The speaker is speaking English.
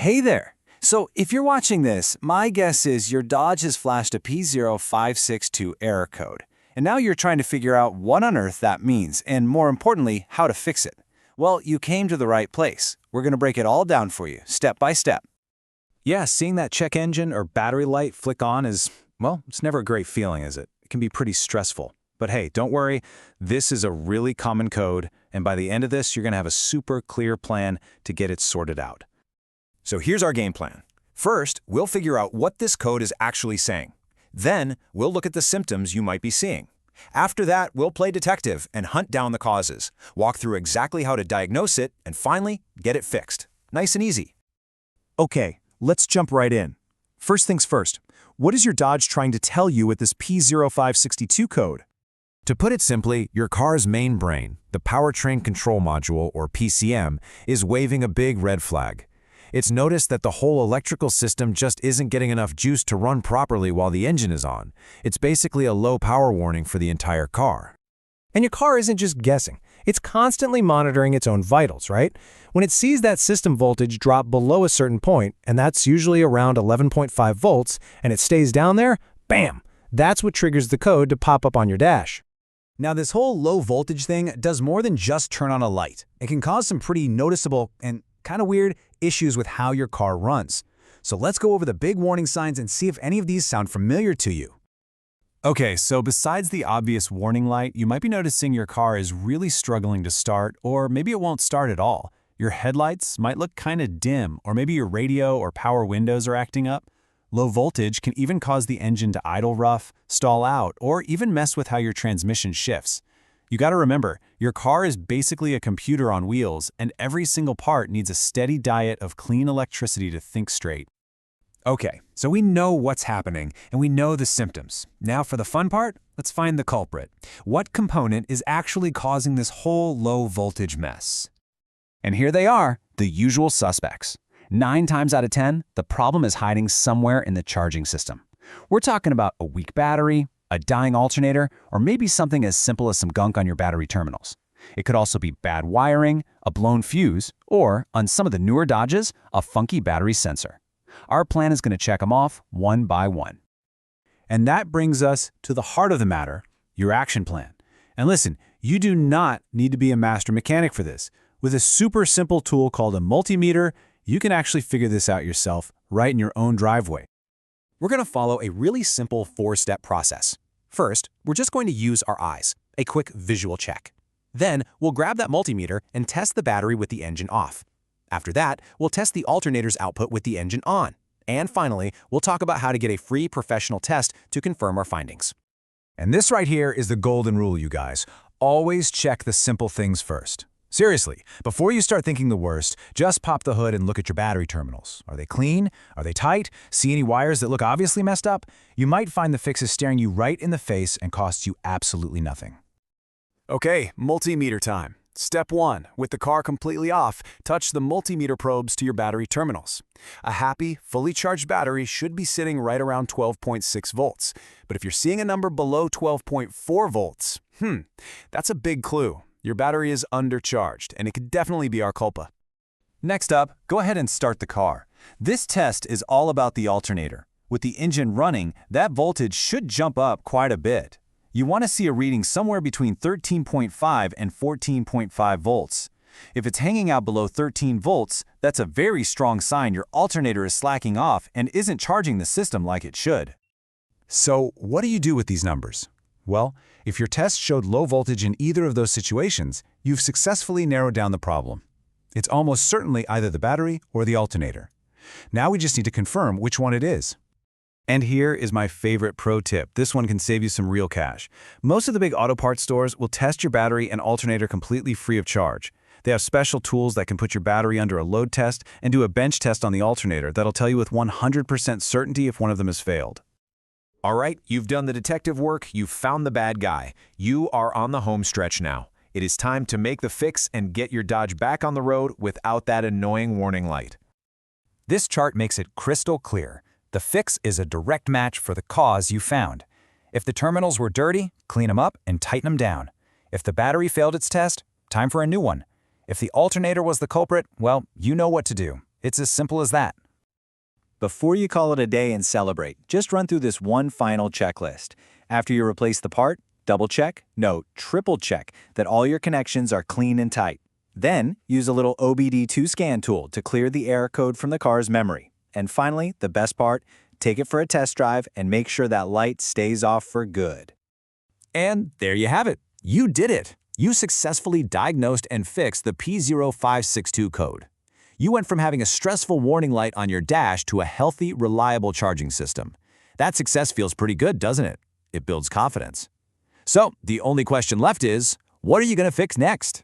Hey there! So if you're watching this, my guess is your Dodge has flashed a P0562 error code, and now you're trying to figure out what on earth that means, and more importantly, how to fix it. Well, you came to the right place. We're going to break it all down for you, step by step. Yeah, seeing that check engine or battery light flick on is, well, it's never a great feeling, is it? It can be pretty stressful. But hey, don't worry, this is a really common code, and by the end of this, you're going to have a super clear plan to get it sorted out. So here's our game plan. First, we'll figure out what this code is actually saying. Then, we'll look at the symptoms you might be seeing. After that, we'll play detective and hunt down the causes, walk through exactly how to diagnose it, and finally, get it fixed. Nice and easy. Okay, let's jump right in. First things first, what is your Dodge trying to tell you with this P0562 code? To put it simply, your car's main brain, the Powertrain Control Module, or PCM, is waving a big red flag. It's noticed that the whole electrical system just isn't getting enough juice to run properly while the engine is on. It's basically a low power warning for the entire car. And your car isn't just guessing. It's constantly monitoring its own vitals, right? When it sees that system voltage drop below a certain point, and that's usually around 11.5 volts, and it stays down there, bam! That's what triggers the code to pop up on your dash. Now, this whole low voltage thing does more than just turn on a light. It can cause some pretty noticeable and kind of weird issues with how your car runs. So let's go over the big warning signs and see if any of these sound familiar to you. Okay, so besides the obvious warning light, you might be noticing your car is really struggling to start, or maybe it won't start at all. Your headlights might look kind of dim, or maybe your radio or power windows are acting up. Low voltage can even cause the engine to idle rough, stall out, or even mess with how your transmission shifts. You gotta remember, your car is basically a computer on wheels, and every single part needs a steady diet of clean electricity to think straight. Okay, so we know what's happening, and we know the symptoms. Now for the fun part, let's find the culprit. What component is actually causing this whole low voltage mess? And here they are, the usual suspects. 9 times out of 10, the problem is hiding somewhere in the charging system. We're talking about a weak battery, a dying alternator, or maybe something as simple as some gunk on your battery terminals. It could also be bad wiring, a blown fuse, or, on some of the newer Dodges, a funky battery sensor. Our plan is going to check them off one by one. And that brings us to the heart of the matter, your action plan. And listen, you do not need to be a master mechanic for this. With a super simple tool called a multimeter, you can actually figure this out yourself right in your own driveway. We're going to follow a really simple 4-step process. First, we're just going to use our eyes, a quick visual check. Then, we'll grab that multimeter and test the battery with the engine off. After that, we'll test the alternator's output with the engine on. And finally, we'll talk about how to get a free professional test to confirm our findings. And this right here is the golden rule, you guys. Always check the simple things first. Seriously, before you start thinking the worst, just pop the hood and look at your battery terminals. Are they clean? Are they tight? See any wires that look obviously messed up? You might find the fix is staring you right in the face and costs you absolutely nothing. Okay, multimeter time. Step 1, with the car completely off, touch the multimeter probes to your battery terminals. A happy, fully charged battery should be sitting right around 12.6 volts. But if you're seeing a number below 12.4 volts, that's a big clue. Your battery is undercharged, and it could definitely be our culpa. Next up, go ahead and start the car. This test is all about the alternator. With the engine running, that voltage should jump up quite a bit. You want to see a reading somewhere between 13.5 and 14.5 volts. If it's hanging out below 13 volts, that's a very strong sign your alternator is slacking off and isn't charging the system like it should. So, what do you do with these numbers? Well, if your test showed low voltage in either of those situations, you've successfully narrowed down the problem. It's almost certainly either the battery or the alternator. Now we just need to confirm which one it is. And here is my favorite pro tip. This one can save you some real cash. Most of the big auto parts stores will test your battery and alternator completely free of charge. They have special tools that can put your battery under a load test and do a bench test on the alternator that'll tell you with 100% certainty if one of them has failed. All right, you've done the detective work, you've found the bad guy. You are on the home stretch now. It is time to make the fix and get your Dodge back on the road without that annoying warning light. This chart makes it crystal clear. The fix is a direct match for the cause you found. If the terminals were dirty, clean them up and tighten them down. If the battery failed its test, time for a new one. If the alternator was the culprit, well, you know what to do. It's as simple as that. Before you call it a day and celebrate, just run through this one final checklist. After you replace the part, double check, no, triple check that all your connections are clean and tight. Then, use a little OBD2 scan tool to clear the error code from the car's memory. And finally, the best part, take it for a test drive and make sure that light stays off for good. And there you have it. You did it. You successfully diagnosed and fixed the P0562 code. You went from having a stressful warning light on your dash to a healthy, reliable charging system. That success feels pretty good, doesn't it? It builds confidence. So, the only question left is, what are you going to fix next?